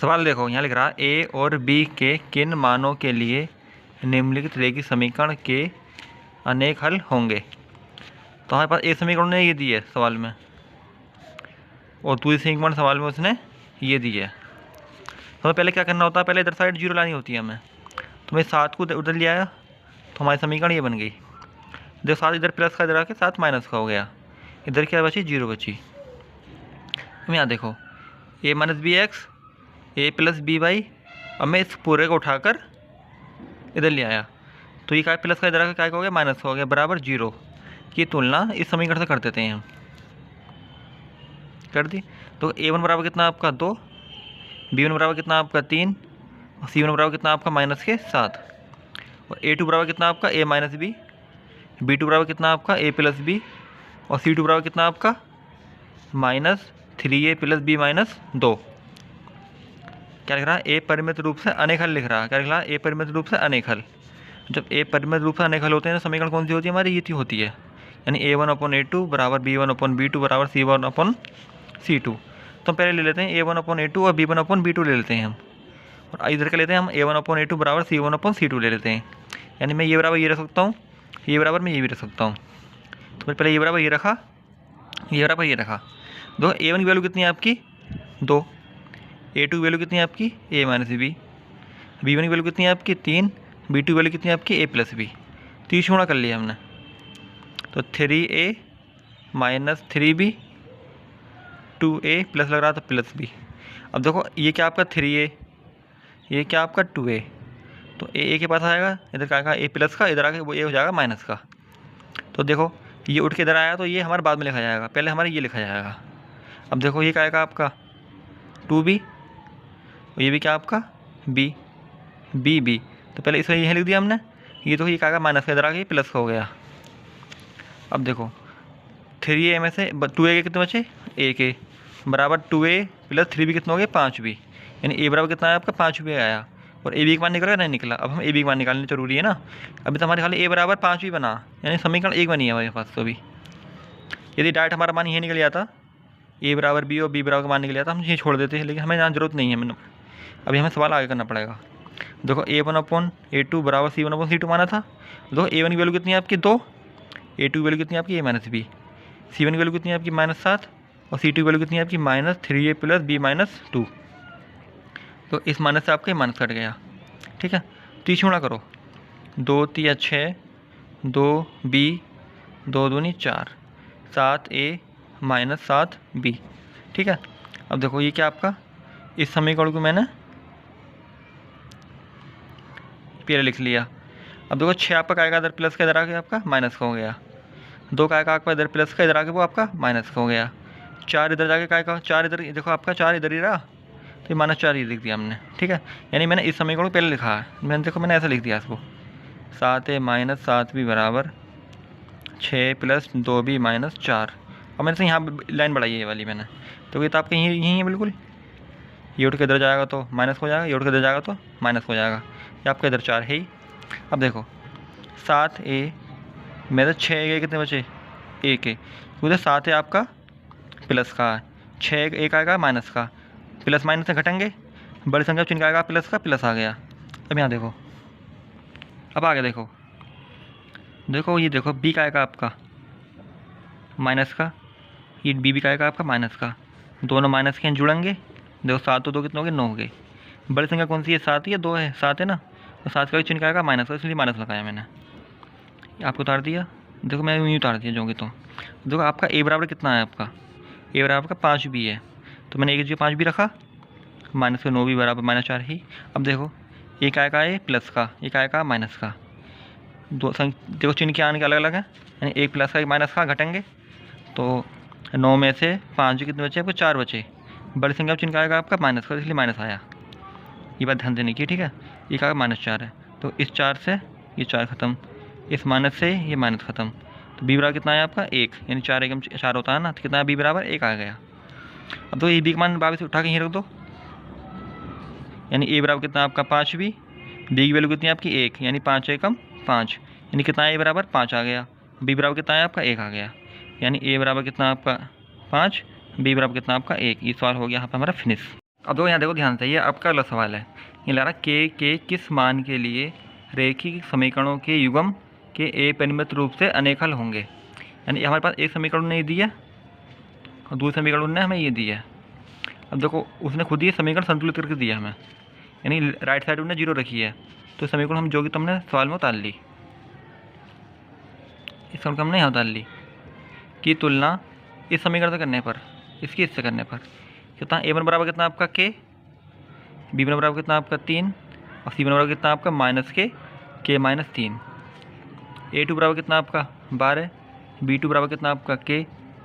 सवाल देखो, यहाँ लिख रहा है ए और बी के किन मानों के लिए निम्नलिखित रेखीय समीकरण के अनेक हल होंगे। तो हमारे पास एक समीकरण ने ये दी है सवाल में, और दूसरी समीकरण सवाल में उसने ये दी है। तो पहले क्या करना होता है, पहले इधर साइड जीरो लानी होती है हमें। तो मैं 7 को उधर ले आया तो हमारी समीकरण ये बन गई। देखो 7 इधर प्लस का, इधर आके 7 माइनस का हो गया। इधर क्या बची, जीरो बची। अब यहाँ देखो ए माइनस बी एक्स ए प्लस बी वाई। अब मैं इस पूरे को उठाकर इधर ले आया तो ये क्या प्लस का इधर आकर क्या हो गया, माइनस का हो गया, बराबर जीरो की तुलना इस समीकरण से कर देते हैं हम। कर दी। तो a1 बराबर कितना आपका 2, b1 बराबर कितना आपका 3, और c1 बराबर कितना आपका माइनस के 7, और a2 बराबर कितना आपका a माइनस बी, b2 बराबर कितना आपका a प्लस बी, और c2 बराबर कितना आपका -3a प्लस b माइनस 2। क्या लिख रहा है, ए परिमित रूप से अनेक हल लिख रहा है। क्या लिख रहा है, ए परिमित रूप से अनेक हल। जब ए परिमित रूप से अनेक हल होते हैं तो समीकरण कौन सी होती है हमारी, ये थी होती है, यानी a1/a2 बराबर b1/b2 बराबर c1/c2। तो हम पहले ले लेते हैं a1/a2 और b1/b2 ले लेते हैं हम, और इधर का लेते हैं हम a1/a2 बराबर c1/c2 ले लेते हैं। यानी मैं ये बराबर ये रख सकता हूँ, ये बराबर मैं ये भी रख सकता हूँ। तो पहले ये बराबर ये रखा, ये बराबर ये रखा। दो a1 की वैल्यू कितनी है आपकी 2, a2 की वैल्यू कितनी है आपकी a माइनस बी, b1 की वैल्यू कितनी है आपकी 3, b2 की वैल्यू कितनी है आपकी a प्लस बी। 30 गुणा कर लिया हमने, तो 3a minus 3b 2a plus लग रहा था प्लस b। अब देखो ये क्या आपका 3a, ये क्या आपका 2a, तो a के पास आएगा, इधर क्या आएगा a प्लस का, इधर आके वो a हो जाएगा माइनस का। तो देखो ये उठ के इधर आया तो ये हमारे बाद में लिखा जाएगा, पहले हमारे ये लिखा जाएगा। अब देखो ये क्या आएगा आपका 2b, ये भी क्या आपका b, तो पहले इसमें यह लिख दिया हमने। ये तो ये क्या आएगा माइनस का, इधर आके प्लस का हो गया। अब देखो 3a में से 2a के कितने बचे, a के बराबर 2a प्लस 3b कितना हो गया 5b, यानी a बराबर कितना है आपका 5b आया, और a b का मान निकला नहीं निकला। अब हम a b का मान निकालना जरूरी है ना। अभी तो हमारे खाली a बराबर 5b बना, यानी समीकरण एक बनी है हमारे पास। तो भी यदि डायरेक्ट हमारा मान ये निकल जाता a बराबर b और b बराबर का मान निकल जाता, हम ये छोड़ देते हैं, लेकिन हमें यहाँ जरूरत नहीं है। मैंने अभी हमें सवाल आगे करना पड़ेगा। देखो a1/a2 बराबर c1/c2 माना था। देखो a1 की वैल्यू कितनी है आपकी 2, a2 की वैल्यू कितनी है आपकी a माइनस बी, c1 की वैल्यू कितनी है आपकी -7, और c2 की वैल्यू कितनी है आपकी -3a प्लस b माइनस 2। तो इस माइनस से आपका माइनस कट गया, ठीक है। 30 गुणा करो, 2 3 6, 2b 2 दूनी 4, 7a माइनस 7b, ठीक है। अब देखो ये क्या आपका, इस समीकरण को मैंने पहले लिख लिया। अब देखो 6 आपका क्या आएगा, इधर प्लस का इधर आके आपका माइनस का हो गया। 2 का आएगा आपका इधर प्लस का, इधर आके वो आपका माइनस का हो गया। 4 इधर जाके क्या आएगा, 4 इधर, देखो आपका 4 इधर ही रहा, तो -4 ये लिख दिया हमने, ठीक है। यानी मैंने इस समीकरण को पहले लिखा है, मैंने देखो मैंने ऐसा लिख दिया इसको, 7a माइनस 7b बराबर 6 प्लस 2b माइनस 4। और मैंने से यहाँ लाइन बढ़ाई है ये वाली मैंने, तो ये तो आपका यहीं है बिल्कुल। ये उठ के इधर जाएगा तो माइनस हो जाएगा, ये उठ के इधर जाएगा तो माइनस हो जाएगा। ये आपका इधर 4 है ही। अब देखो 7a में तो 6 कितने बचे a के, उधर 7 है आपका प्लस का, 6 एक आएगा माइनस का, प्लस माइनस से घटेंगे, बड़ी संख्या चिन्ह आएगा प्लस का, प्लस आ गया। अब यहाँ देखो, अब आगे देखो, देखो ये देखो b का आएगा आपका माइनस का, ये b भी का आएगा आपका माइनस का, दोनों माइनस के जुड़ेंगे। देखो 7 तो 2 कितने हो गए 9 हो गए। बड़ी संख्या कौन सी है, 7 या 2 है, 7 है ना, तो 7 का भी चिन्ह आएगा माइनस का, इसलिए माइनस लगाया मैंने, आपको उतार दिया। देखो मैं यूँ उतार दिया जोंगे। तो देखो आपका a बराबर कितना है, आपका a बराबर का 5b है, तो मैंने एक जगह 5b रखा, माइनस का 9b बराबर -4 ही। अब देखो एक आएगा a प्लस का, एक आएगा माइनस का, देखो चिन्ह के आने के अलग अलग है, यानी एक प्लस का एक माइनस का घटेंगे। तो 9 में से 5 कितने बचे, आपको 4 बचे। बड़ी संख्या चिन्ह आएगा आपका माइनस का, इसलिए माइनस आया। ये बात ध्यान देने की, ठीक है। ये का -4 है, तो इस 4 से ये 4 ख़त्म, इस माइनस से ये माइनस ख़त्म। तो b बराबर कितना है आपका 1, यानी 4 एकम 4 होता है ना, तो कितना है b बराबर 1 आ गया। अब तो ये b का मान वापस उठा के यहीं रख दो, यानी a बराबर कितना आपका 5b, b की वैल्यू कितनी है आपकी 1, यानी 5 एकम 5, यानी कितना a बराबर 5 आ गया। b बराबर कितना है आपका 1 आ गया, यानी a बराबर कितना आपका 5, b बराबर कितना आपका 1। ये सवाल हो गया यहाँ पर हमारा फिनिश। अब देखो यहाँ देखो ध्यान से, ये आपका अगला सवाल है। ये लग रहा के किस मान के लिए रैखिक समीकरणों के युग्म के ए परिमित रूप से अनेक होंगे। यानी हमारे पास एक समीकरण नहीं दिया और दूसरे समीकरण ने हमें ये दिया है। अब देखो उसने खुद ही समीकरण संतुलित करके दिया हमें, यानी राइट साइड उसने जीरो रखी है, तो समीकरण हम जो कि तुमने सवाल में उतार ली, इस समीकरण हमने यहाँ उतार ली की तुलना इस समीकरण से करने पर, इसकी इससे करने पर कितना A1 बराबर कितना आपका के, B1 बराबर कितना आपका 3 और C1 बराबर कितना आपका -के-3, A2 बराबर कितना आपका 12, B2 बराबर कितना आपका के,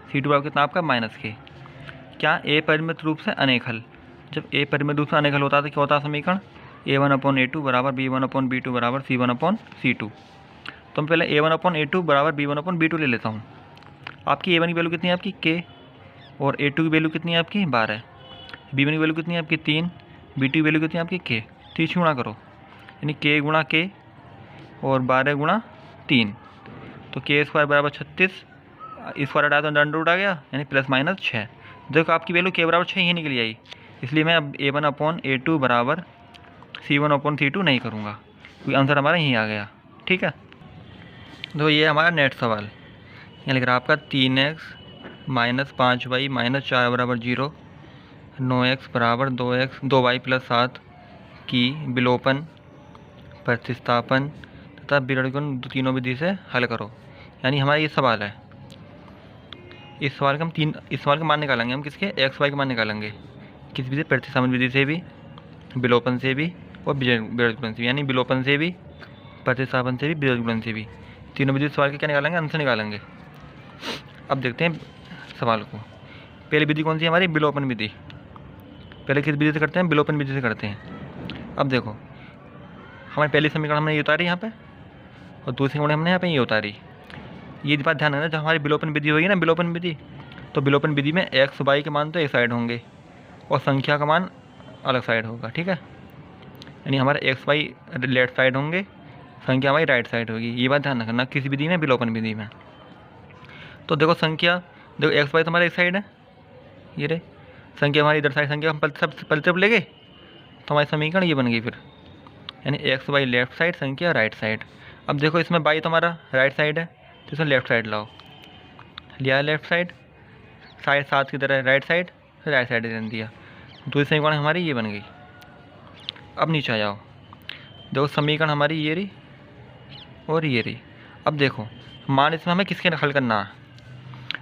C2 बराबर कितना आपका -के। क्या A परिमित रूप से अनेक हल, जब A परिमित रूप से अनेक हल होता है तो क्या होता है समीकरण A1/A2 बराबर B1/B2 बराबर C1/C2। तो मैं पहले A1/A2 बराबर B1/B2 ले लेता हूँ। आपकी A1 की वैल्यू कितनी है आपकी के, और A2 की वैल्यू कितनी है आपकी 12, B1 की वैल्यू कितनी है आपकी 3, B2 की वैल्यू कितनी है आपकी के। तो इसे गुणा करो, यानी के गुणा के और 12 गुणा 3, तो के स्क्वायर बराबर 36, स्क्वायर हटाया तो अंडर रूट आ गया, यानी +-6। देखो आपकी वैल्यू के बराबर 6 ही निकली आई, इसलिए मैं अब A1/A2 बराबर C1/C2 नहीं करूँगा, क्योंकि आंसर हमारा यहीं आ गया। ठीक है, तो ये हमारा नेट सवाल। यहाँ लिख रहा है आपका 3x - 5y - 4 बराबर 0, 9x बराबर 2y + 7 की विलोपन, प्रतिस्थापन तथा विकर्ण तीनों विधि से हल करो। यानी हमारा ये सवाल है, इस सवाल का इस सवाल का मान निकालेंगे हम किसके, एक्स वाई का मान निकालेंगे, किस विधि, प्रतिस्थापन विधि से भी, विलोपन से भी और विकर्ण से भी। यानी विलोपन से भी, प्रतिस्थापन से भी, विकर्ण से भी, तीनों विधि सवाल के क्या निकालेंगे, आंसर निकालेंगे। अब देखते हैं सवाल को। पहली विधि कौन सी है हमारी, विलोपन विधि। पहले किस विधि से करते हैं, विलोपन विधि से करते हैं। अब देखो हमारी पहली समीकरण हमने ये उतारी यहाँ पे, और दूसरी समीकरण हमने यहाँ पे ये उतारी। ये बात ध्यान रखना, जब हमारी विलोपन विधि होगी ना, विलोपन विधि, तो विलोपन विधि में एक्स वाई के मान तो एक साइड होंगे और संख्या का मान अलग साइड होगा। ठीक है, यानी हमारे एक्स वाई लेफ्ट साइड होंगे, संख्या हमारी राइट साइड होगी। ये बात ध्यान रखना किसी विधि में, विलोपन विधि में। तो देखो संख्या, देखो एक्स वाई तो हमारा एक साइड है, ये रे संख्या हमारी इधर साइड, संख्या हम सब पहले तरफ ले गए, तो हमारी समीकरण ये बन गई फिर, यानी एक्स वाई लेफ्ट साइड, संख्या राइट साइड। अब देखो इसमें बाई तो हमारा राइट साइड है, तो इसमें लेफ्ट साइड लाओ, लिया लेफ्ट साइड, साइड साथ की तरह राइट साइड, फिर राइट साइड दे दिया, दूसरी समीकरण हमारी ये बन गई। अब नीचे आ जाओ, देखो समीकरण हमारी ये रही और ये रही। अब देखो मान इसमें हमें किसके हल करना है,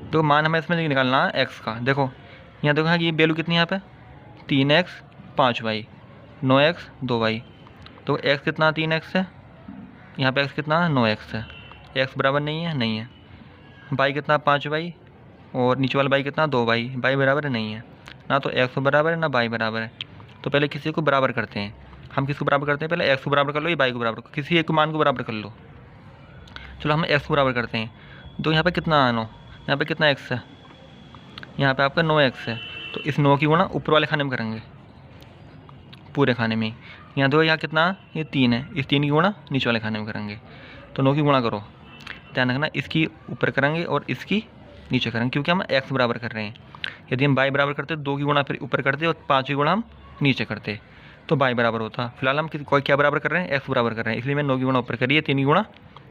देखो मान हमें इसमें निकालना है एक्स का। देखो यहाँ देखो ये वैल्यू कितनी है यहाँ पे, 3x 5y 9x 2y, तो x कितना 3x है, यहाँ पे x कितना 9x है, x बराबर नहीं है, नहीं है, y कितना 5y और नीचे वाला y कितना 2y, y बराबर नहीं है, ना तो x बराबर है ना y बराबर है। तो पहले किसी को बराबर करते हैं, हम किसको बराबर करते हैं, पहले x को बराबर कर लो या y को बराबर करो, किसी एक मान को बराबर कर लो। चलो हम x को बराबर करते हैं, तो यहाँ पे कितना 9, यहाँ पे कितना x है, यहाँ पे आपका 9x है, तो इस 9 की गुणा ऊपर वाले खाने में करेंगे, पूरे खाने में। यहाँ दो, यहाँ कितना, ये 3 है, इस 3 की गुणा नीचे वाले खाने में करेंगे, तो 9 की गुणा करो। ध्यान रखना इसकी ऊपर करेंगे और इसकी नीचे करेंगे, क्योंकि हम x बराबर कर रहे हैं। यदि हम y बराबर करते 2 की गुणा फिर ऊपर करते और 5 की गुणा हम नीचे करते, तो y बराबर होता। फिलहाल हम कोई क्या बराबर कर रहे हैं, x बराबर कर रहे हैं, इसलिए मैं 9 की गुणा ऊपर करिए, 3 की गुणा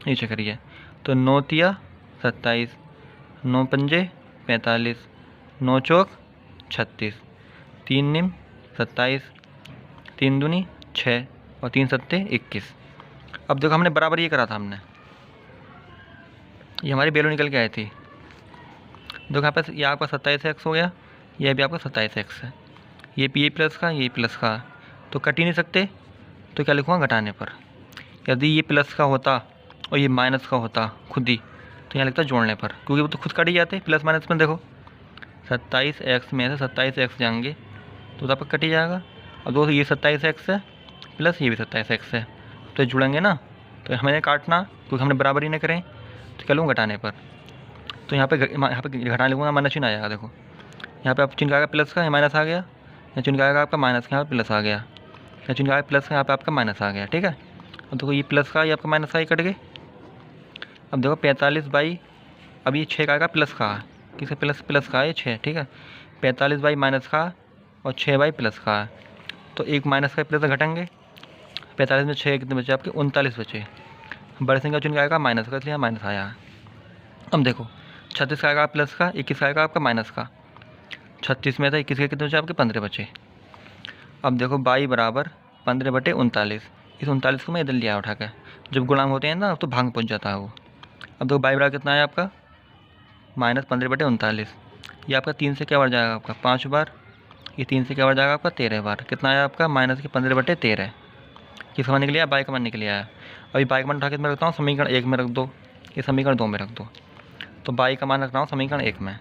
नीचे करिए। तो 9 तिया 27, 9 पंजे 45, 9 चौक 36, 3 निम 27, 3 दूनी 6 और 3 सत्ते 21। अब देखो हमने बराबर ये करा था, हमने ये हमारी वैल्यू निकल के आई थी। देखो यहाँ पर ये आपका 27x हो गया, यह भी आपका 27x है, ये प्लस का ये प्लस का, तो कट ही नहीं सकते, तो क्या लिखूँगा घटाने पर। यदि ये प्लस का होता और ये माइनस का होता खुद ही, तो यहाँ लिखता जोड़ने पर, क्योंकि वो तो खुद कट ही जाते प्लस माइनस में। देखो 27x में से 27x जाएंगे तो आपका कट ही जाएगा। अब दोस्तों ये 27x है प्लस ये भी 27x है, तो जुड़ेंगे ना, तो हमें काटना, क्योंकि हमने बराबर ही नहीं करें, तो क्या लूँ घटाने पर। तो यहाँ पे घटाने लगूँगा, माइनस चिन्ह आ जाएगा। देखो यहाँ पे आप चिन्ह आएगा प्लस का, यहाँ माइनस आ गया, यहाँ चिन्ह आएगा आपका माइनस का, यहाँ प्लस आ गया, यहाँ चिन्ह आएगा प्लस का, यहाँ पे आपका माइनस आ गया। ठीक है, अब देखो ये प्लस का, ये आपका माइनस का, ये कट गए। अब देखो 45/, अब ये 6 का आएगा प्लस का, किसका प्लस का है 6। ठीक है, 45/- का और 6y प्लस का है, तो एक माइनस का प्लस घटेंगे। 45 में 6 कितने बचे आपके 39 बचे। बड़े संख्या चुन के आएगा माइनस का, इसलिए माइनस आया। अब देखो 36 का आएगा प्लस का, 21 का आएगा आपका माइनस का। 36 में था 21 के कितने बचे आपके 15 बचे। अब देखो y बराबर 15/39। इस 39 को मैं इधर लिया उठा के, जब गुणांक होते हैं ना तो भाग पहुँच जाता है वो। अब देखो y बराबर कितना है आपका -15/39। ये आपका 3 से क्या बढ़ जाएगा आपका 5 बार, ये 3 से क्या बढ़ जाएगा आपका 13 बार। कितना है आपका -15/13। किस मान निकलिया y का मान निकलिया है। अभी y का मान उठा के मैं रखता हूँ समीकरण 1 में रख दो, ये समीकरण 2 में रख दो। तो y का मान रख रहा हूँ समीकरण 1 में,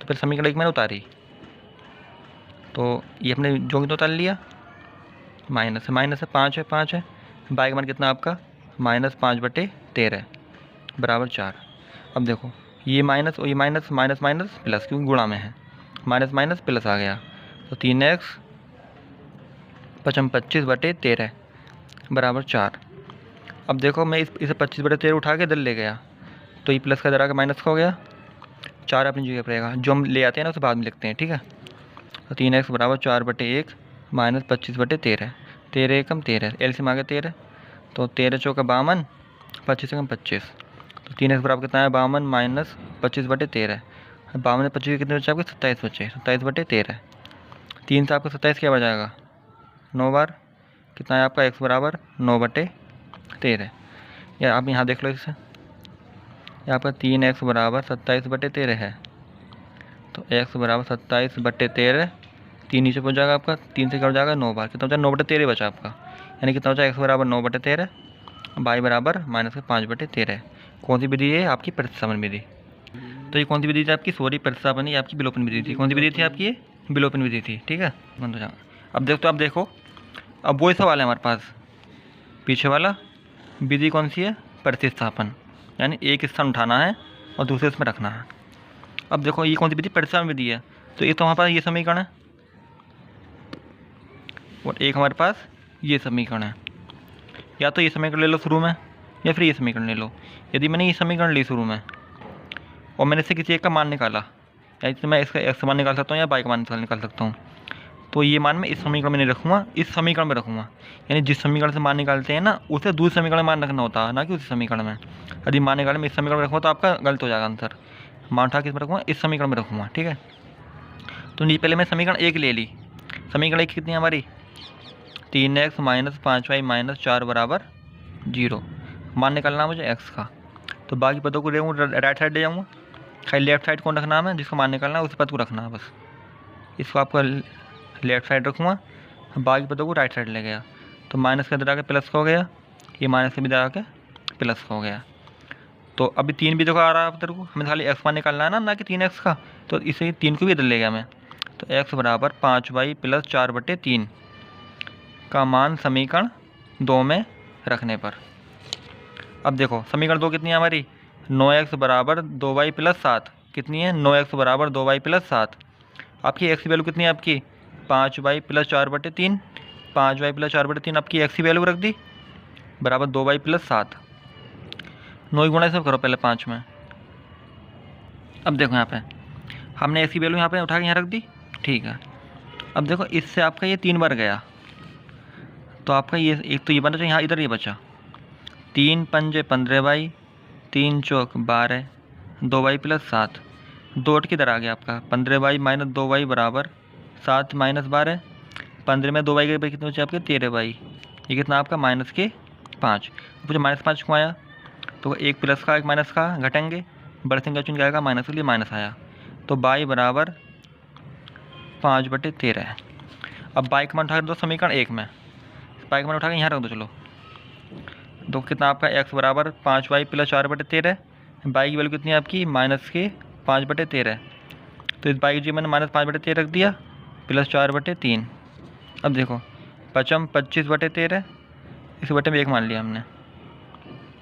तो फिर समीकरण 1 में उतारी, तो ये अपने जो तो उतार लिया। माइनस है 5 है 5 है। y का मान कितना आपका -5/13 बराबर 4। अब देखो ये माइनस और ये माइनस, माइनस माइनस प्लस, क्योंकि गुणा में है, माइनस माइनस प्लस आ गया। तो 3x 25/13 बराबर 4। अब देखो मैं इसे 25/13 उठा के इधर ले गया, तो ये प्लस का इधर आकर माइनस का हो गया। 4 अपनी जगह पर रहेगा, जो हम ले आते हैं ना उसे बाद में लिखते हैं, ठीक है। तो 3x बराबर 4/1 -25/13। 13 एकम 13, एलसीएम आ गया 13, तो 13 चौका 52, 25 एकम 25। तो 3x बराबर कितना है 52 -25/13। 52 में 25 कितने बचे आपके 27 बचे, 27/13। 3 से आपका 27 क्या बच जाएगा 9 बार। कितना है आपका x बराबर 9/13। या आप यहाँ देख लो इसे, यहाँ पर 3x बराबर 27/13 है, तो x बराबर 27/13। 3 नीचे पहुँच जाएगा आपका, 3 से क्या हो जाएगा 9 बार। कितना बचा 9/13 बचा आपका, यानी कितना बचा x बराबर 9/13, y बराबर -5/13। कौन सी विधि है आपकी प्रतिस्थापन विधि। तो ये कौन सी विधि थी आपकी, सॉरी प्रतिस्थापन ही आपकी विलोपन विधि थी। कौन सी विधि थी आपकी, ये विलोपन विधि थी, ठीक है। बंद हो जाओ। अब देखो अब वही सवाल है हमारे पास, पीछे वाला विधि कौन सी है प्रतिस्थापन, यानी एक स्थान उठाना है और दूसरे इसमें रखना है। अब देखो ये कौन सी विधि प्रतिस्थापन विधि है, तो ये तो हमारे पास ये समीकरण है और एक हमारे पास ये समीकरण है। या तो ये समीकरण ले लो शुरू में, या फिर ये समीकरण ले लो। यदि मैंने ये समीकरण ली शुरू में और मैंने इससे किसी एक का मान निकाला, या तो मैं इसका x मान निकाल सकता हूँ या y का मान निकाल सकता हूँ, तो ये मान मैं इस समीकरण में नहीं रखूँगा, इस समीकरण में रखूँगा। यानी जिस समीकरण से मान निकालते हैं ना उसे दूसरे समीकरण में मान रखना होता है, ना कि उसी समीकरण में। यदि मान निकाले मैं इस समीकरण में रखूँगा तो आपका गलत हो जाएगा आंसर। मान उठा किस में रखूँगा, इस समीकरण में रखूँगा, ठीक है। तो नीचे पहले मैं समीकरण 1 ले ली। समीकरण 1 कितनी है हमारी 3x - 5y - 4 बराबर 0। मान निकालना है मुझे x का, तो बाकी पदों को राइट साइड ले जाऊँगा। खाली लेफ्ट साइड कौन रखना है हमें, जिसको मान निकालना है उस पद को रखना है बस। इसको आपका लेफ्ट साइड रखूँगा, बाकी पदों को राइट साइड ले गया, तो माइनस के इधर आके प्लस का हो गया, ये माइनस के इधर आके प्लस का हो गया। तो अभी 3 भी देखो आ रहा है आप तेरे को, हमें खाली x मान निकालना है ना कि 3x का, तो इसे 3 को भी इधर ले गया मैं। तो x बराबर 5y + 4/3 का मान समीकरण 2 में रखने पर। अब देखो समीकरण 2 कितनी है हमारी 9x बराबर 2y + 7। कितनी है 9x बराबर 2y + 7। आपकी x की वैल्यू कितनी है आपकी 5y + 4/3। 5y + 4/3 आपकी x की वैल्यू रख दी बराबर 2y + 7। 9 गुणा सब करो पहले 5 में। अब देखो यहाँ पे हमने x की वैल्यू यहाँ पे उठा के यहाँ रख दी, ठीक है। अब देखो इससे आपका ये 3 बार गया, तो आपका ये एक तो ये बना, यहाँ इधर ये बचा 3 × 5 = 15y, 3 × 4 = 12, 2y + 7। 2 किधर आ गया आपका 15y - 2y बराबर 7 - 12। 15 में 2y के कितने बचे आपके 13y। ये कितना आपका -5। मुझे -5 क्यों आया, तो एक प्लस का एक माइनस का घटेंगे, बड़े संख्या चुन के आएगा माइनस के लिए माइनस आया, तो y बराबर 5/13 है। अब y का मान उठा दो समीकरण 1 में, y का मान उठा के यहाँ रख दो। चलो तो कितना आपका x बराबर 5y + 4/13। y की वैल्यू कितनी है आपकी -5/13। तो इस y की जी मैंने -5/13 रख दिया + 4/3। अब देखो 25/13, इस बटे में 1 मान लिया हमने।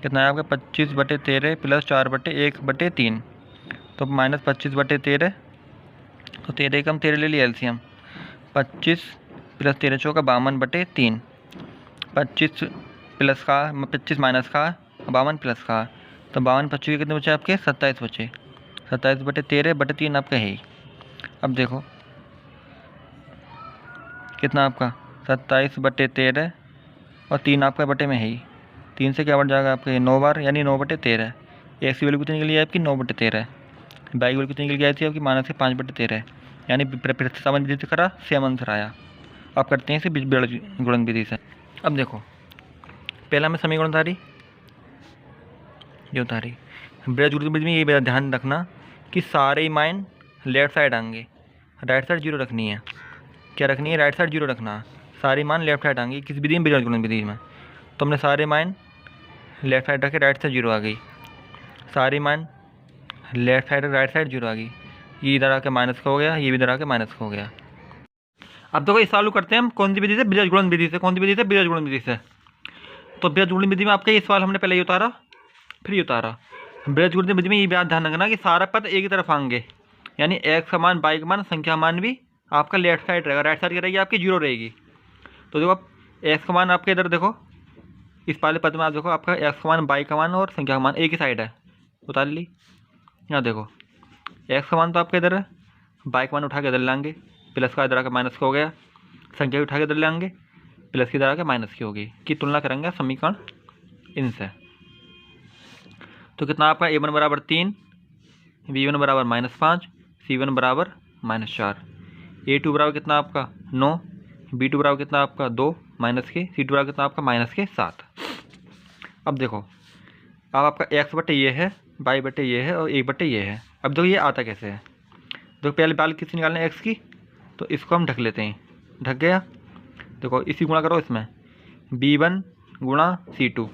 कितना है आपका 25/13 + 4/1/3, तो -25/13। तो 13 कम 13 ले लिया एलसीएम। 25 + 13 चौका 52/3। 25 प्लस का 25 माइनस का 52 प्लस का, तो 52 25 के कितने बचे आपके 27 बचे। 27/13/3 आपका है ही। अब देखो कितना आपका 27/13 और 3 आपका बटे में है ही, 3 से क्या बढ़ जाएगा आपके 9 बार, यानी 9/13। एक्स की वैल्यू कितनी निकली आपकी 9/13। बाई की वैल्यू कितनी निकल गई थी आपकी -5/13, यानी प्रतिस्थापन विधि से करा, सेम आंसर आया। अब करते हैं इसे बीजगणित गुणन विधि से। अब देखो पहला में समीकरण उतारी, ये उतारी। बीजगणित विधि में ये ध्यान रखना कि सारे ही मान लेफ्ट साइड आएंगे, राइट साइड 0 रखनी है। क्या रखनी है? राइट साइड 0 रखना है। सारे मान लेफ्ट साइड आएंगे किस विधि में? बीजगणित गुणन विधि में। तो हमने सारे मान लेफ्ट साइड रखे, राइट साइड 0 आ गई। सारे मान लेफ्ट साइड राइट साइड 0 आ गई। ये इधर आके माइनस का हो गया, ये भी इधर आके माइनस का हो गया। अब देखो इस चालू करते हैं हम कौन सी विधि से? बीजगणित गुणन विधि से। कौन सी विधि से? बीजगणित गुणन विधि से। तो बीजगणित गुणन विधि में आपका ये सवाल हमने पहले ही उतारा, फिर ये उतारा। बीजगणित गुणन विधि में ये बात ध्यान रखना कि सारा पद एक ही तरफ आएंगे, यानी एक्स का मान, बाई का मान, संख्या मान भी आपका लेफ्ट साइड रहेगा, राइट साइड क्या रहेगी आपकी? 0 रहेगी। तो देखो आप एक्स का मान आपके इधर देखो, इस पहले पद में आप देखो आपका एक्स का मान, बाई का मान और संख्या का मान एक ही साइड है, उतार ली। यहाँ देखो एक्स का मान तो आपका इधर है, बाई का मान उठा के इधर लाएंगे, प्लस का इधर आकर माइनस का हो गया, संख्या भी उठा के इधर लाएंगे, प्लस की इधर आकर माइनस की होगी, की तुलना करेंगे समीकरण इनसे। तो कितना आपका a1 बराबर 3, b1 बराबर -5, c1 बराबर -4, a2 बराबर कितना आपका 9, b2 बराबर कितना आपका 2 माइनस के, c2 बराबर कितना आपका -7। अब देखो अब आपका x बटे ये है, y बटे ये है और 1 बटे ये है। अब देखो ये आता कैसे है? देखो पहले बाल किसकी निकालना है? x की। तो इसको हम ढक लेते हैं, ढक गया। देखो इसी गुणा करो इसमें, b1 गुणा c2,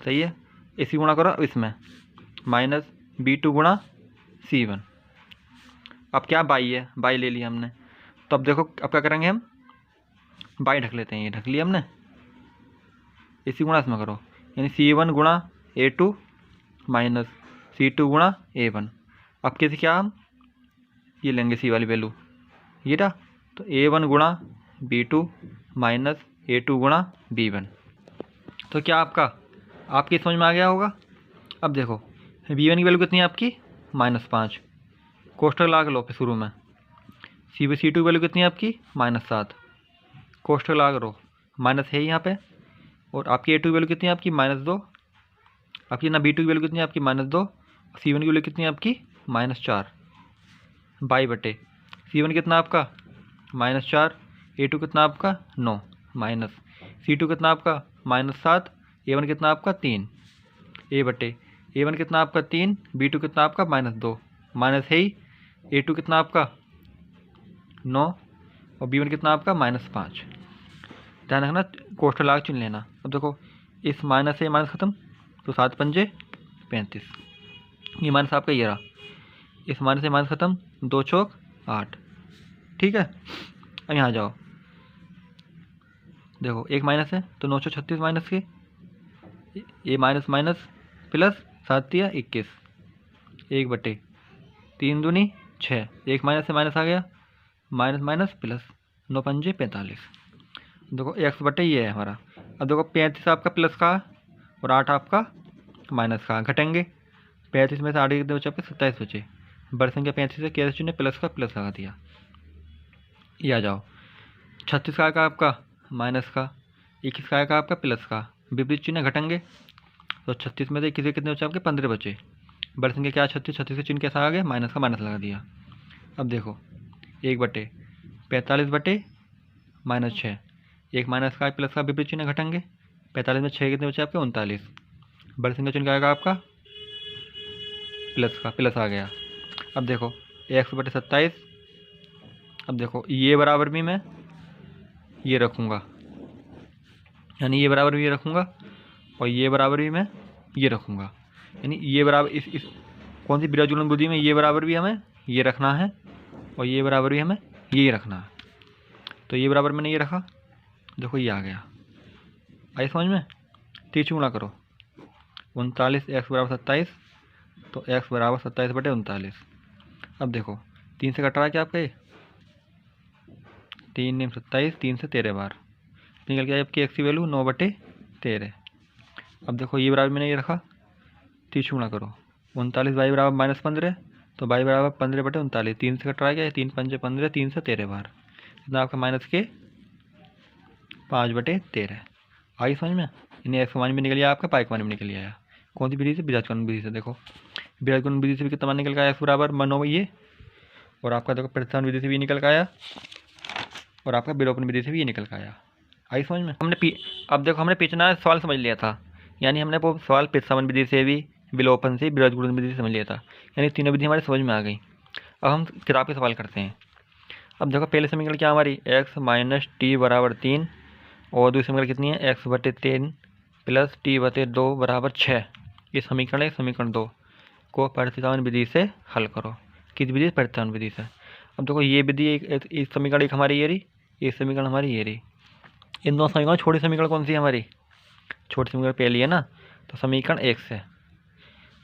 सही है। इसी गुणा करो इसमें -b2 गुणा c1। अब क्या बाई है, बाई ले लिया हमने। तो अब देखो अब क्या करेंगे हम? बाई ढक लेते हैं, ये ढक लिया हमने, इसी गुणा इसमें करो, यानी c1 गुणा a2 माइनस c2 गुणा a1। अब कैसे क्या हम ये लेंगे सी वाली वैल्यू, ये रहा। तो a1 गुणा b2 माइनस a2 गुणा b1। तो क्या आपकी समझ में आ गया होगा। अब देखो b1 की वैल्यू कितनी है आपकी? -5, कोष्ठक लगा के लो फिर शुरू में। c2 की वैल्यू कितनी है आपकी? -7, कोष्ठक लगा करो, माइनस है यहाँ पे। और आपकी a2 की वैल्यू कितनी है आपकी? -2। आपकी ना b2 की वैल्यू कितनी है आपकी? -2। c1 की वैल्यू कितनी है आपकी? -4 बाई बटे c1 कितना आपका? -4, a2 कितना आपका? 9 माइनस c2 कितना आपका? -7, a1 कितना आपका? 3, a बटे a1 कितना आपका? 3, b2 कितना आपका? -2 माइनस है ही, a2 कितना आपका? 9 और b1 कितना आपका? -5। ध्यान रखना कोष्ठक लगा चुन लेना। अब देखो इस माइनस से माइनस खत्म, तो 7 पंजे 35, ये माइनस आपका ये रहा। इस माइनस से माइनस खत्म, 2 चौक 8, ठीक है। अब यहाँ जाओ, देखो एक माइनस है तो 936 माइनस के, ये माइनस माइनस प्लस 7 या 21, 1 बटे 3 दूनी 6, एक माइनस से माइनस आ गया, माइनस माइनस प्लस, 9 पंजे 45। देखो x बटे ये है हमारा। अब देखो 35 आपका प्लस का और 8 आपका माइनस का, घटेंगे। 35 में से 8 कितने बचे आपके? 27 बचे। बड़ी संख्या 35 से कैसे चुने? प्लस का प्लस लगा दिया। ये आ जाओ 36 का आपका माइनस का, 21 का आपका प्लस का, विपरीत चिन्ह घटेंगे। तो 36 में से किसी कितने बचे आपके? 15 बचे। बड़ी संख्या क्या? 36 से चिन्ह कैसा आ गया? माइनस का माइनस लगा दिया। अब देखो 1 बटे 45 बटे -6, एक माइनस का प्लस का विपरीत चिन्ह घटेंगे। 45 में 6 कितने बचे आपके? 39। बड़ी संख्या चिन्ह क्या आएगा आपका? प्लस का प्लस आ गया। अब देखो x बटे 27। अब देखो ये बराबर भी मैं ये रखूँगा, यानी ये बराबर भी ये रखूँगा और ये बराबर भी मैं ये रखूँगा, यानी ये बराबर इस कौन सी बीजगणित गुणन विधि में ये बराबर भी हमें ये रखना है और ये बराबर भी हमें ये रखना है। तो ये बराबर मैंने ये रखा, देखो ये आ गया। आई समझ में? तीसरी गुणा करो, 39 x बराबर 27, तो x बराबर 27 बटे 39। अब देखो 3 से कट रहा है क्या आपका? 3 नेम 27, 3 से 13 बार निकल गया आपकी x की वैल्यू 9 बटे 13। अब देखो ये बराबर मैंने ये रखा, तीसरी गुणा करो, 39 y बराबर -15, तो y बराबर 15 बटे 39। 3 से कट रहा है क्या? 3 पंजे 15, 3 से 13 बार कितना आपका -5/13 आई समझ में। यानी x का मान भी निकल आया आपका, पाई का मान भी निकल आया। कौन सी विधि से? बीजाजकरण विधि से। देखो बीजाजकरण विधि से भी कितना मान निकल आया, x बराबर मानो ये, और आपका देखो प्रतिस्थापन विधि से भी निकल आया, और आपका विलोपन विधि से भी ये निकल आया। आई समझ में। अब देखो हमने पिछला सवाल समझ लिया था, यानी हमने वो सवाल प्रतिस्थापन विधि से भी, विलोपन से, बीजाजकरण विधि से समझ लिया था, यानी तीनों विधि हमारे समझ में आ गई। अब हम किताब के सवाल करते हैं। अब देखो पहले समीकरण क्या हमारी, x - t = 3, और दूसरी समीकरण कितनी है, x/3 + t/2 = 6। ये समीकरण है, समीकरण 2 को प्रतिस्थापन विधि से हल करो। किस विधि से? प्रतिस्थापन विधि से। अब देखो ये विधि एक समीकरण एक हमारी ये रही, एक समीकरण हमारी ये रही। इन दोनों समीकरण छोटी समीकरण कौन सी है हमारी? छोटी समीकरण पहली है ना, तो समीकरण 1 से।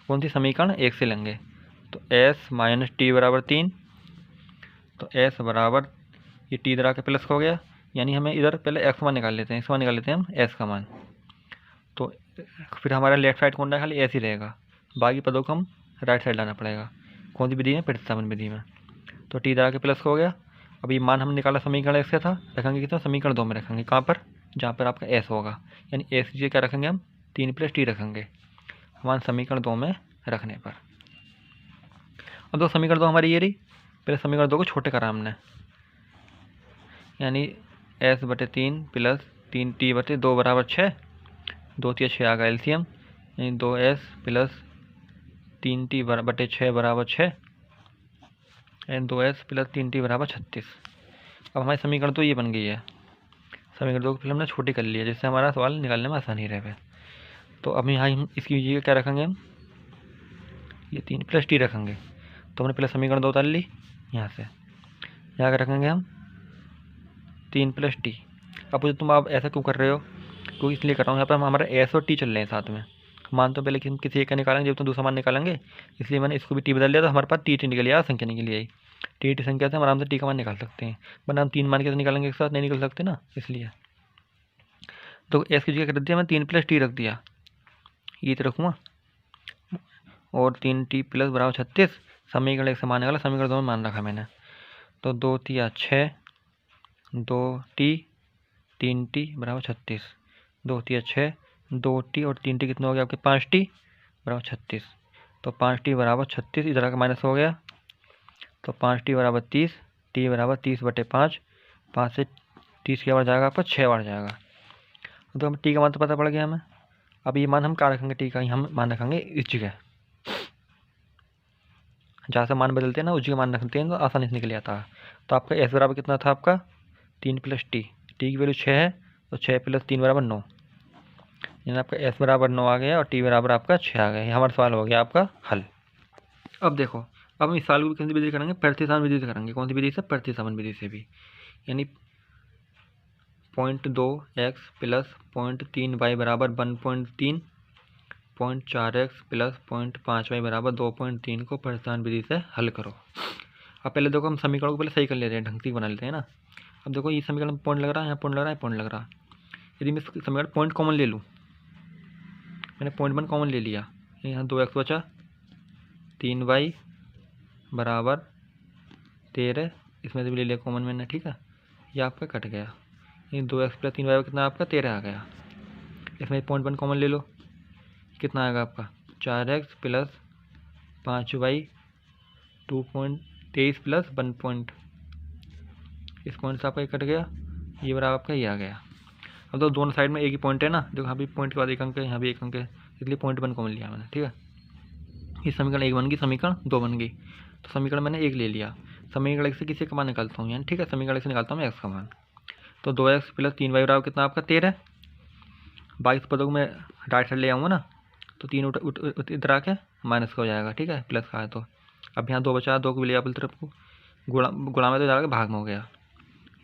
कौन सी? समीकरण 1 से लेंगे। तो s - t = 3, तो s बराबर ये t इधर आके प्लस हो गया, यानी हमें इधर पहले x का मान निकाल लेते हैं, x का मान निकाल लेते हैं हम, s का मान। तो फिर हमारा लेफ्ट साइड कौन रहेगा? खाली s ही रहेगा, बाकी पदों को हम राइट साइड लाना पड़ेगा। कौन सी विधि में? प्रतिस्थापन विधि में। तो t इधर आके प्लस हो गया। अब ये मान हम निकाला समीकरण 1 से था, रखेंगे कितना? समीकरण 2 में रखेंगे। कहाँ पर? जहाँ पर आपका s होगा, यानी s की जगह क्या रखेंगे हम? 3 + t रखेंगे हमारे समीकरण 2 में रखने पर। अब तो समीकरण 2 हमारी ये रही, पहले समीकरण 2 को छोटे करा हमने, यानी s/3 + 3t/2 = 6, 2 × 6 आ गया एलसीएम, यानी 2s + 3t/6 = 6, यानी 2s + 3t = 36। अब हमारी समीकरण तो ये बन गई है। समीकरण 2 को फिर हमने छोटी कर लिया, जिससे हमारा सवाल निकालने में आसानी रहे। तो अब यहाँ हम इसकी जगह क्या रखेंगे हम? ये 3 + t रखेंगे। तो हमने पहले समीकरण 2 उतार ली यहाँ से, यहाँ क्या रखेंगे हम? 3 + t। अब पूछो तुम आप ऐसा क्यों कर रहे हो? क्योंकि इसलिए कर रहा हूँ, यहाँ पर हमारा s और t चल रहे हैं साथ में। मान तो पहले किसी एक का निकालेंगे, जब तो दूसरा मान निकालेंगे, इसलिए मैंने इसको भी t बदल लिया, तो हमारे पास t निकल आया, संख्या निकल आई। t संख्या से हम आराम से t का मान निकाल सकते हैं, वरना हम 3 मान कैसे निकालेंगे एक साथ? नहीं निकल सकते ना, इसलिए। तो s की जगह रख दिया, मैं 3 + t रख दिया, ये तो रखूँगा, और 3t + = 36। समीकरण 1 से मान निकाला, समीकरण 2 में मान रखा मैंने। तो 2 × 6, 2t, 3t = 36, 2 × 6, 2t और 3t कितना हो गया आपके? 5t = 36। तो 5t = 36, इधर का माइनस हो गया, तो 5t = 30, t = 30/5, 5 से 30 क्या बढ़ जाएगा आपका? 6 बढ़ जाएगा। तो हम t का मान तो पता पड़ गया हमें। अब ये मान हम क्या रखेंगे? t का हम मान रखेंगे इस जगह, जहाँ से मान बदलते हैं ना, उस जगह मान रखते हैं, तो आसानी से निकल जाता है। तो आपका s बराबर कितना था आपका? 3 + t, t की वैल्यू 6 है, तो 6 + 3 = 9, यानी आपका s बराबर 9 आ गया, और t बराबर आपका 6 आ गया। ये हमारा सवाल हो गया आपका हल। अब देखो, अब हम इस सवाल को किस विधि से करेंगे? प्रतिस्थापन विधि से करेंगे। कौन सी विधि से? प्रतिस्थापन विधि से भी, यानी 0.2x + 0.3y = 1.3, 0.4x + 0.5y = 2.3 को प्रतिस्थापन विधि से हल करो। अब पहले देखो हम समीकरण को पहले सही कर लेते हैं, ढंग से बना लेते हैं ना। अब देखो ये समीकरण पॉइंट लग रहा है, यहाँ पॉइंट लग रहा है, पॉइंट लग रहा है। यदि मैं समीकरण पॉइंट कॉमन ले लूँ, मैंने 0.1 कॉमन ले लिया, यहाँ 2x बचा, 3y = 13, इसमें से भी ले लिया कॉमन मैंने, ठीक है। ये आपका कट गया, ये 2x + 3y कितना आपका? 13 आ गया। इसमें 0.1 कॉमन ले लो, कितना आएगा आपका? 4x + 5y 2.23 + 1 इस पॉइंट से आपका ये कट गया, ये बराबर आपका ये आ गया। अब तो दोनों साइड में एक ही पॉइंट है ना, देखो यहाँ भी पॉइंट के बाद 1 अंक है, यहाँ भी 1 अंक है, इसलिए 0.1 कॉमन लिया मैंने, ठीक है। ये समीकरण 1 बन गई, समीकरण 2 बन गई। तो समीकरण मैंने 1 ले लिया, समीकरण 1 से किसी का मान निकालता हूँ, यानी ठीक है, समीकरण 1 से निकालता हूँ मैं x का मान। तो 2x + 3y बराबर कितना आपका? 13। 22 पदों को मैं राइट साइड ले आऊँगा ना, तो 3 इधर आके माइनस का हो जाएगा, ठीक है, प्लस का है। तो अब यहाँ 2 बचा, 2 को भी ले तरफ को गुणा में तो जाकर भाग में हो गया,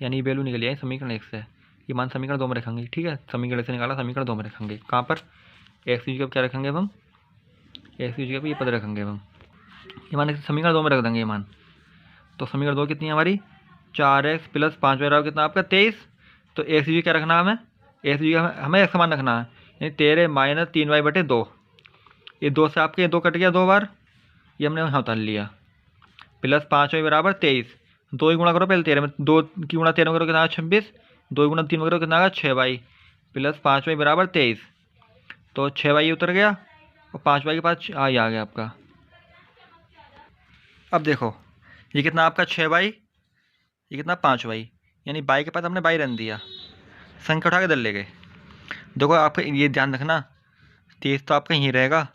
यानी ये वैल्यू निकल आई समीकरण 1 से। ये मान समीकरण 2 में रखेंगे, ठीक है, समीकरण 1 से निकाला, समीकरण 2 में रखेंगे। कहाँ पर? x की जगह क्या रखेंगे अब हम? x की जगह पर ये पद रखेंगे हम, ये मान समीकरण 2 में रख देंगे ये मान। तो समीकरण 2 कितनी है हमारी? 4x + 5y बराबर कितना आपका? 23। तो x की जगह क्या रखना है हमें? x की जगह हमें x मान रखना है, यानी 13 - 3y/2। ये 2 से आपके 2 कट गया 2 बार, ये हमने यहाँ उतार लिया, + 5y = 23। 2 ही गुणा करो पहले 13 में, 2 की गुणा 13 में करो कितना 26, 2 गुणा 3 में करो कितना 6y प्लस 5y बराबर 23। तो 6y उतर गया और 5y के पास आ गया आपका। अब देखो ये कितना आपका 6y, ये कितना 5y, यानी बाई के पास हमने बाई रन दिया, संख्या उठा के दल ले गए। देखो आपका ये ध्यान रखना, 23 तो आपका यहीं रहेगा,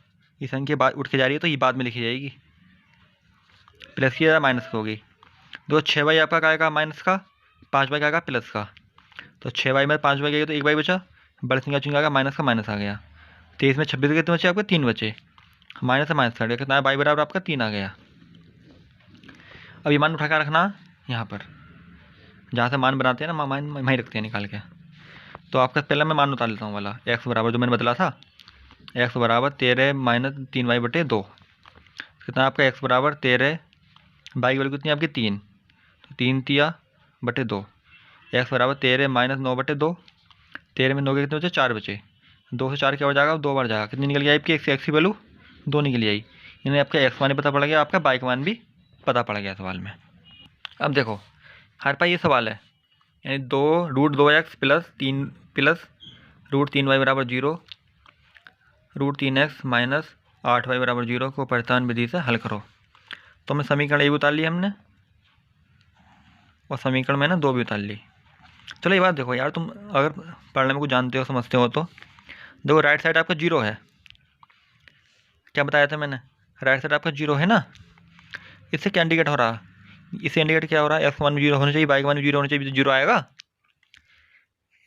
ये संख्या बाद उठ के जा रही है तो ये बाद में लिखी जाएगी, प्लस की माइनस की होगी। दो 6y आपका क्या आएगा माइनस का, 5y का आएगा प्लस का। तो 6y में 5y गया तो 1y बचा, बड़ी संख्या चुन आएगा माइनस का माइनस आ गया। 23 में 26 कितने बचे आपके 3 बचे, माइनस से माइनस काट गया, कितना है बाई बराबर आपका 3 आ गया। अब ये मान उठा कर रखना यहाँ पर, जहाँ से मान बनाते हैं ना मान वहीं रखते हैं निकाल के। तो आपका पहला मैं मान उतार लेता हूँ वाला, x बराबर जो मैंने बदला था, x बराबर 13 माइनस 3y बटे 2, कितना आपका x बराबर 13, बाई की वैल्यू कितनी आपकी 3, तो 3 तिया बटे 2, x बराबर 13 माइनस 9 बटे 2, 13 में 9 के कितने बचे 4 बचे, 2 से 4 क्या बार जाएगा 2 बार जाएगा, कितनी निकल गई आपकी x की वैल्यू 2 निकल आई, यानी आपका x मान भी पता पड़ गया, आपका बाई का मान भी पता पड़ गया सवाल में। अब देखो हर पास ये सवाल है, यानी 2√2x प्लस 3 प्लस √3y बराबर 0, √3x माइनस 8y बराबर 0 को परितान विधि से हल करो। तो हमें समीकरण ए भी उतार लिया हमने और समीकरण में ना 2 भी उतार ली। चलो ये बात देखो यार, तुम अगर पढ़ने में कुछ जानते हो समझते हो तो देखो राइट साइड आपका 0 है, क्या बताया था मैंने, राइट साइड आपका 0 है ना, इससे क्या इंडिकेट हो रहा, इससे इंडिकेट क्या हो रहा है, x मान भी 0 होना चाहिए, y का मान भी 0 होना चाहिए, तो 0 आएगा।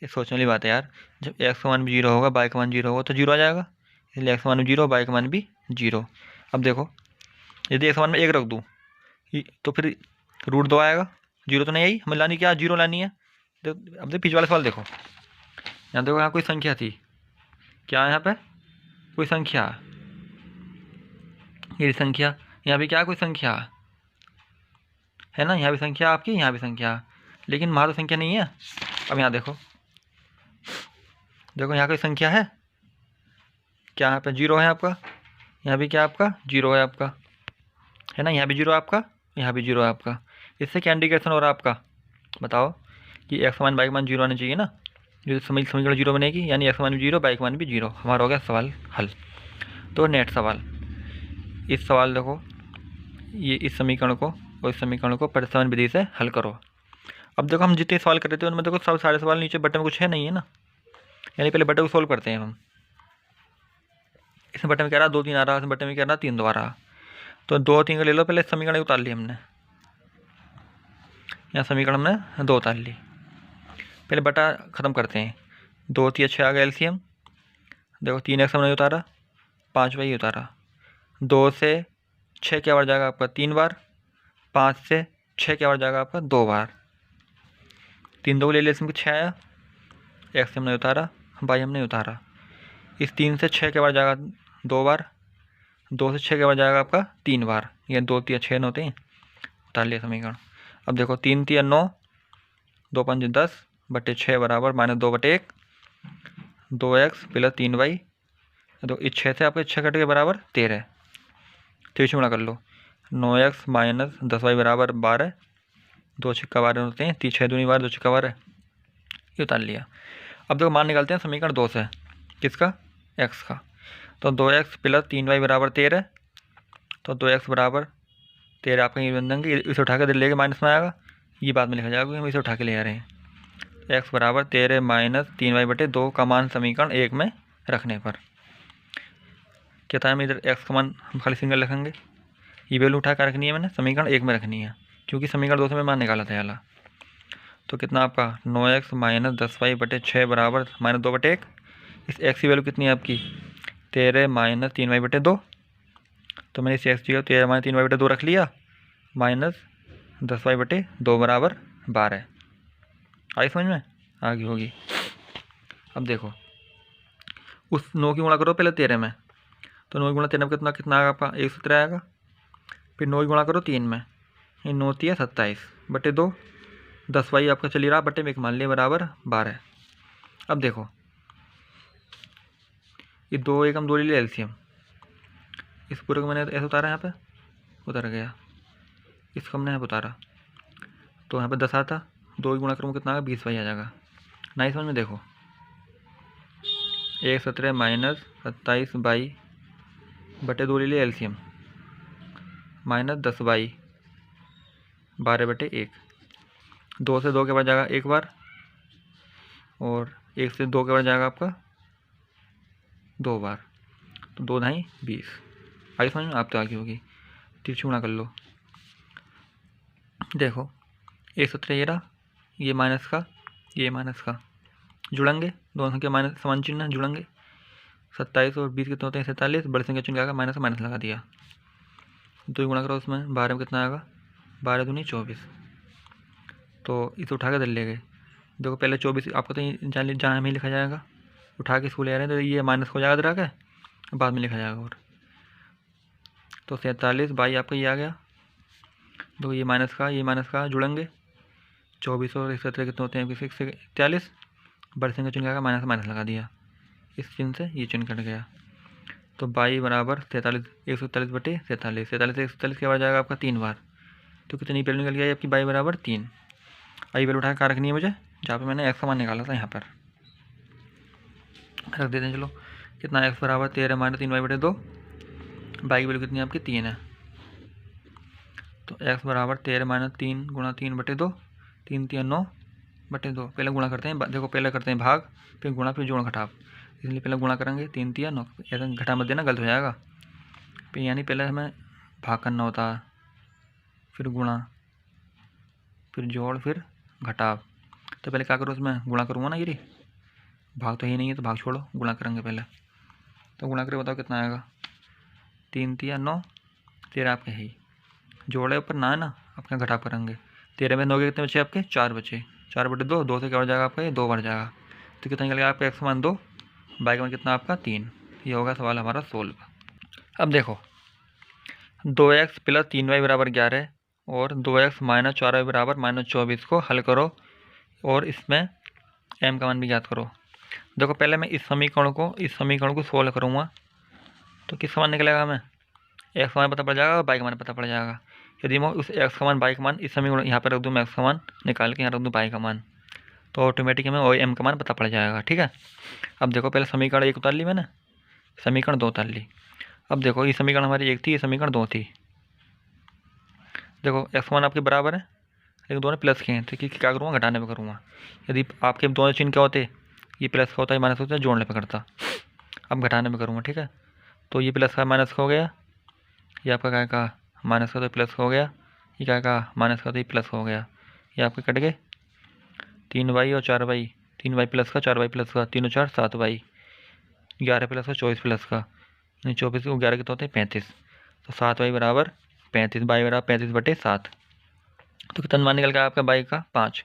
ये सोचने वाली बात है यार, जब x का मान भी 0 होगा y का मान 0 होगा तो 0 आ जाएगा, इसलिए x का मान भी 0 y का मान भी 0। अब देखो यदि x का मान में 1 रख दूँ तो फिर √2 आएगा, 0 तो नहीं आई, हमें लानी क्या 0 लानी है। अब देखो पीछे वाला सवाल देखो, यहाँ देखो यहाँ कोई संख्या थी, क्या यहाँ पे कोई संख्या, ये संख्या, यहाँ भी क्या कोई संख्या है ना, यहाँ भी संख्या आपकी, यहाँ भी संख्या, लेकिन वहाँ तो संख्या नहीं है। अब यहाँ देखो, देखो यहाँ कोई संख्या है क्या, यहाँ पे 0 है आपका, यहाँ भी क्या आपका 0 है आपका, है ना, यहाँ भी 0 आपका, यहाँ भी 0 है आपका। इससे क्या इंडिकेशन हो रहा है आपका, बताओ कि x मान y का मान 0 आना चाहिए ना, जो समीकरण 0 बनेगी, यानी x मान भी 0 y का मान भी 0, हमारा हो गया सवाल हल। तो नेक्स्ट सवाल, इस सवाल देखो ये इस समीकरण को और इस समीकरण को प्रतिस्थापन विधि से हल करो। अब देखो हम जितने सवाल कर रहे थे उनमें देखो सब सारे सवाल नीचे बटन में कुछ है नहीं है ना, यानी पहले बटन को सोल्व करते हैं हम। इसमें बटन में कह रहा 2 3 आ रहा, इसमें बटन में कह रहा 3 2 आ रहा, तो 2 3 का ले लो, पहले समीकरण उतार ली हमने, यहाँ समीकरण हमने 2 उतार ली, पहले बटा ख़त्म करते हैं, 2 3 6 आ गया एलसीएम, देखो 3x हमने उतारा, 5y उतारा, 2 से 6 क्या बार जाएगा आपका 3 बार, 5 से 6 क्या बार जाएगा आपका 2 बार, 3 2 ले लिया इसमें 6 आया, x हमने उतारा y हमने उतारा, इस 3 से 6 क्या बार जाएगा 2 बार, 2 से 6 क्या बार जाएगा आपका 3 बार, ये 2 3 6 होते हैं, उतार लिया समीकरण। अब देखो 3 3 9, 2 5 10 बटे 6 बराबर -2 बटे 1, 2x प्लस 3y, तो इस 6 से आपके 6 कट के बराबर 13, 23 गुणा कर लो, 9x माइनस 10y बराबर 12, 2 छिक्का 12 होते हैं, 6 दूनी 12 2 छिक्का 12, ये उतार लिया। अब देखो मान निकालते हैं समीकरण 2 से, किसका x का, तो 2x प्लस 3y बराबर 13, तो 2x बराबर 13 आपका ये बन देंगे, इसे उठा कर लेके माइनस में आएगा, ये बाद में लिखा जाएगा क्योंकि हम इसे उठा के ले आ रहे हैं। x बराबर 13 माइनस 3y बटे 2 का मान समीकरण 1 में रखने पर क्या था, हम इधर x का मान हम खाली सिंगल रखेंगे, ये वैल्यू उठा कर रखनी है मैंने, समीकरण 1 में रखनी है, क्योंकि समीकरण 2 से मैं मान निकाला था याला। तो कितना आपका 9x माइनस 10y बटे 6 बराबर -2 बटे 1, इस x की वैल्यू कितनी है आपकी 13 माइनस 3y बटे 2, तो मैंने इस x की 13 माइनस 3y बटे 2 रख लिया, माइनस 10y बटे 2 बराबर 12, आई समझ में आगे होगी। अब देखो उस 9 की गुणा करो पहले 13 में, तो 9 गुणा 13 में कितना कितना आएगा आपका 117 आएगा, फिर 9 गुणा करो 3 में, ये 9 3 27 बटे 2, 10y आपका चली रहा बटे में 1 मान लिया बराबर 12। अब देखो ये 2 1 हम 2 ले लिया एलसीएम, इस पूरे को मैंने ऐसे उतारा, यहाँ पे उतर गया, इसको हमने यहाँ पे उतारा, तो यहाँ पर 10 आता, 2 गुणा करूँगा कितना आएगा 20y आ जाएगा। नहीं समझ में? देखो 117 माइनस 27y बटे 2 ले लिया एलसीएम, माइनस 10y 12/1। 2 से 2 के बाद जाएगा एक बार, और 1 से 2 के बाद जाएगा आपका 2 बार, तो 2 ढाई 20। आई समझ में? आप तो आगे होगी, तिरछी गुणा कर लो। देखो 117 ये रहा, ये माइनस का, ये माइनस का, जुड़ेंगे दोनों संख्या माइनस समान चिन्ह है, जुड़ेंगे। 27 और 20 कितने होते हैं 47, बड़ी संख्या चिन्ह आएगा माइनस माइनस लगा दिया, 2 गुणा करो उसमें, 12 में कितना आएगा 12 दूनी 24। तो इसे उठा के दल ले गए। देखो पहले 24 आपको तो जहाँ हमें लिखा जाएगा, उठा के इसको ले आ रहे हैं तो ये माइनस को याद रखा है, बाद में लिखा जाएगा। और तो 47 बाई आपका ये आ गया, तो ये माइनस का जुड़ेंगे। 24 और 117 कितने होते हैं 41, बड़े संख्या चिन्ह आएगा माइनस माइनस लगा दिया, इस चिन्ह से ये चिन्ह कट गया। तो बाई बराबर 43, 147 बटे 47, 47 से 147 के बाद जाएगा आपका 3 बार, तो कितनी वैल्यू निकल गई आपकी बाई बराबर 3। आई वैल्यू उठा के कहाँ रखनी है मुझे, जहाँ पे मैंने एक्स का मान निकाला था यहाँ पर रख देते हैं। चलो कितना एक्स बराबर 13 माइनस 3y बटे 2, बाई की वैल्यू कितनी आपकी 3 है, तो एक्स बराबर 13 माइनस 3 गुणा 3 बटे 2, 3 3 9 बटे 2। पहले गुणा करते हैं, देखो पहले करते हैं भाग, फिर गुणा, फिर जोड़ घटाव, इसलिए पहले गुणा करेंगे 3 3 9, ऐसा घटा मत देना गलत हो जाएगा। फिर यानी पहले हमें भाग करना होता है, फिर गुणा, फिर जोड़, फिर घटाव। तो पहले क्या करो उसमें गुणा करूँगा ना, ये भाग तो ही नहीं है तो भाग छोड़ो, गुणा करेंगे पहले। तो गुणा करके बताओ कितना आएगा, 3 3 9, 13 आपके है ही, जोड़े ऊपर ना है ना, आपके घटाव करेंगे। 13 में 9 के कितने बचे आपके 4 बचे, 4 बटे 2, 2 से क्या हो जाएगा आपका ये 2 बार जाएगा, तो कितना निकलेगा आपका एक्स मान 2, बाई का मान कितना आपका 3। ये होगा सवाल हमारा सोल्व। अब देखो 2x प्लस 3y बराबर 11 और 2x माइनस 4y बराबर माइनस 24 को हल करो और इसमें m का मान भी ज्ञात करो। देखो पहले मैं इस समीकरण को सोल्व करूँगा, तो किस मान निकलेगा हमें, एक्स का मान पता पड़ जाएगा और बाई का मान पता पड़ जाएगा। यदि मैं उस एक्स का मान बाई का मान इस समीकरण यहाँ पर रख दूँ, मैं एक्स का मान निकाल के यहाँ रख दूँ बाई का मान, तो ऑटोमेटिक हमें और एम का मान पता पड़ जाएगा। ठीक है, अब देखो पहले समीकरण 1 उतार ली मैंने, समीकरण 2 उतार ली। अब देखो ये समीकरण हमारी 1 थी, ये समीकरण 2 थी। देखो एक्स मान आपके बराबर है, लेकिन दोनों प्लस के हैं, तो क्या करूँगा घटाने पे करूँगा। यदि आपके दोनों चिन्ह क्या होते, ये प्लस का होता है माइनस होता है, जोड़ने पे करता, अब घटाने पे करूँगा। ठीक है, तो ये प्लस का माइनस का हो गया, ये आपका क्या का माइनस का तो प्लस का हो गया, ये क्या का माइनस का तो ये प्लस का हो गया, ये आपके कट गए 3y और 4y, 3y प्लस का 4y प्लस का, 3 और 4 7y, 11 प्लस का 24 प्लस का, यानी 24 को 11 कितने होते हैं 35, तो 7y बराबर 35, बाई बराबर 35 बटे 7। तो कितना मान निकल गया आपका बाई का 5।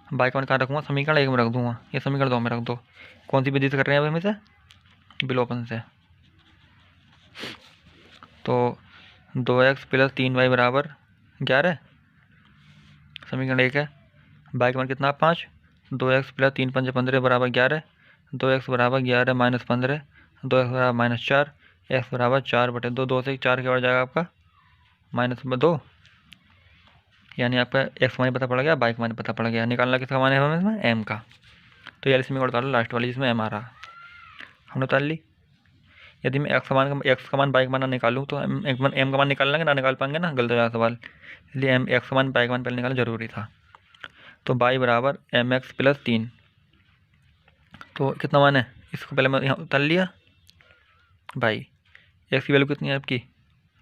बाई का मान कहाँ रखूँगा, समीकरण 1 में रख दूँगा, ये समीकरण 2 में रख दो। कौन सी विधि से कर रहे हैं अब हमें से विलोपन से। तो 2x प्लस 3y बराबर 11 समीकरण 1 है, बाई का मान कितना 5, 2x प्लस 3 5 15 बराबर 11, 2x बराबर 11 माइनस 15, 2x बराबर माइनस 4, x बराबर 4 बटे 2, 2 से 4 क्या हो जाएगा आपका माइनस 2, यानी आपका एक्स मान पता पड़ गया, बाई का मान पता पड़ गया। निकालना किसका मान है हमें इसमें एम का, तो यार इसमें उतार लो लास्ट वाली जिसमें एम आ रहा, हमने उतार ली। यदि मैं एक्स का मान बाई का मान ना निकालूँ तो एम का मान निकाल लेंगे, ना निकाल पाएंगे ना, गलत हो जाएगा सवाल, इसलिए एम एक्स का मान बाई का मान पहले निकालना जरूरी था। तो बाई बराबर एम एक्स प्लस 3, तो कितना मान है, इसको पहले मैं यहाँ उतार लिया, बाई एक्स की वैल्यू कितनी है आपकी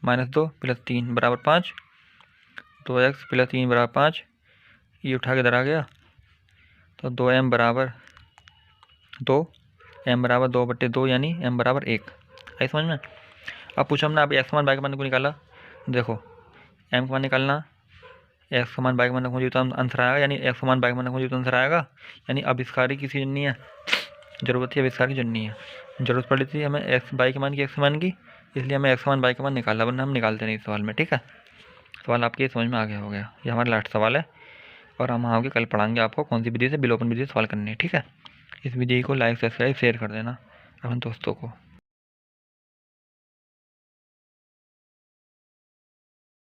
-2 प्लस 3 बराबर 5, 2x प्लस 3 बराबर 5, ये उठा के इधर आ गया, तो 2m बराबर 2, m बराबर 2 बटे 2, यानी m बराबर 1। आई समझ में। अब पूछो हमने अब एक्स मान बाई का मान को निकाला, देखो m का मान निकालना, एक्स का मान बाई का मान मुझे तो आंसर आएगा, यानी एक्स का मान बाई का मान मुझे तो आंसर आएगा, यानी आविष्कारी किसी जननी है, जरूरत थी आविष्कार की जननी है, जरूरत पड़ी थी हमें एक्स बाई के मान की, एक्स मान की, इसलिए हमें एक्स का मान बाई का मान निकाला, वरना हम निकालते नहीं इस सवाल में। ठीक है, सवाल आपके समझ में आ गया हो गया, ये हमारा लास्ट सवाल है, और हम आगे कल पढ़ाएंगे आपको कौन सी विधि से विलोपन विधि से सवाल करने हैं। ठीक है, इस वीडियो को लाइक सब्सक्राइब शेयर कर देना अपने दोस्तों को।